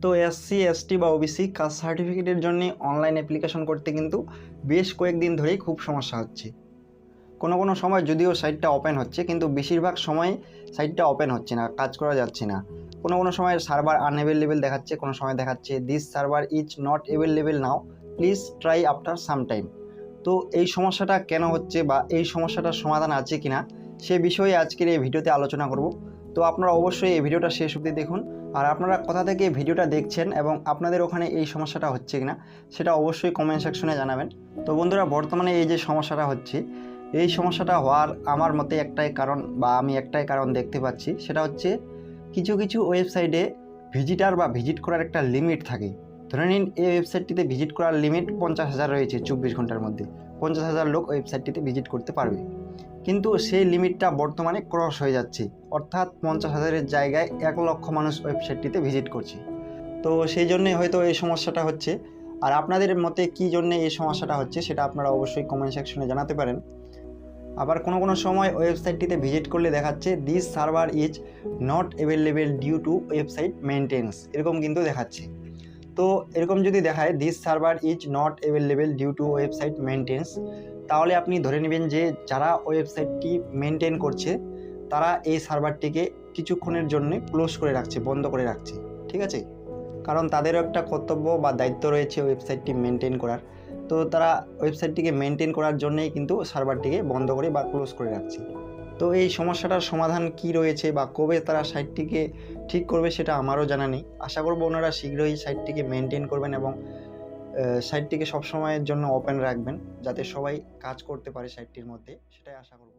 তো SC ST বা OBC caste সার্টিফিকেটের জন্য অনলাইন অ্যাপ্লিকেশন করতে কিন্তু বেশ কয়েকদিন ধরেই খুব সমস্যা হচ্ছে। কোনো সময় যদিও সাইটটা ওপেন হচ্ছে, কিন্তু বেশিরভাগ সময় সাইটটা ওপেন হচ্ছে না, কাজ করা যাচ্ছে না। কোনো সময় সার্ভার আনঅ্যাভেলেবেল দেখাচ্ছে, কোনো সময় দেখাচ্ছে this server is not available now, please try after some time. তো এই সমস্যাটা কেন হচ্ছে বা এই সমস্যাটার সমাধান আছে কিনা সে বিষয়ে আজকের এই ভিডিওতে আলোচনা করব। তো আপনারা অবশ্যই এই ভিডিওটা শেষ অবধি দেখুন। আর আপনারা কোথা থেকে ভিডিওটা দেখছেন এবং আপনাদের ওখানে এই সমস্যাটা হচ্ছে কিনা সেটা অবশ্যই কমেন্ট সেকশনে জানাবেন। তো বন্ধুরা, বর্তমানে এই যে সমস্যাটা হচ্ছে, এই সমস্যাটা হওয়ার আমার মতে একটাই কারণ বা আমি একটাই কারণ দেখতে পাচ্ছি, সেটা হচ্ছে কিছু ওয়েবসাইটে ভিজিটার বা ভিজিট করার একটা লিমিট থাকে। ধরে নিন এই ওয়েবসাইটটিতে ভিজিট করার লিমিট 50,000 রয়েছে, 24 ঘন্টার মধ্যে 50,000 লোক ওয়েবসাইটটিতে ভিজিট করতে পারবে। কিন্তু সেই লিমিটটা বর্তমানে ক্রস হয়ে যাচ্ছে, অর্থাৎ 50,000-এর জায়গায় 1 লক্ষ মানুষ ওয়েবসাইটটিতে ভিজিট করছে। তো সেই জন্যে হয়তো এই সমস্যাটা হচ্ছে। আর আপনাদের মতে কী জন্যে এই সমস্যাটা হচ্ছে সেটা আপনারা অবশ্যই কমেন্ট সেকশনে জানাতে পারেন। আবার কোনো সময় ওয়েবসাইটটিতে ভিজিট করলে দেখাচ্ছে this server is not available due to website maintenance, এরকম কিন্তু দেখাচ্ছে। তো এরকম যদি দেখায় this server is not available due to website maintenance, তাহলে আপনি ধরে নেবেন যে যারা ওয়েবসাইটটি মেনটেন করছে তারা এই সার্ভারটিকে কিছুক্ষণের জন্য ক্লোজ করে রাখছে, বন্ধ করে রাখছে, ঠিক আছে? কারণ তাদেরও একটা কর্তব্য বা দায়িত্ব রয়েছে ওয়েবসাইটটি মেনটেন করার। তো তারা ওয়েবসাইটটিকে মেনটেন করার জন্যই কিন্তু সার্ভারটিকে বন্ধ করে বা ক্লোজ করে রাখছে। তো এই সমস্যাটার সমাধান কি রয়েছে বা কবে তারা সাইটটিকে ঠিক করবে সেটা আমারও জানা নেই। আশা করব ওনারা শীঘ্রই সাইটটিকে মেনটেন করবেন এবং সাইটটিকে সবসময়ের জন্য ওপেন রাখবেন, যাতে সবাই কাজ করতে পারে সাইটটির মধ্যে, সেটাই আশা করব।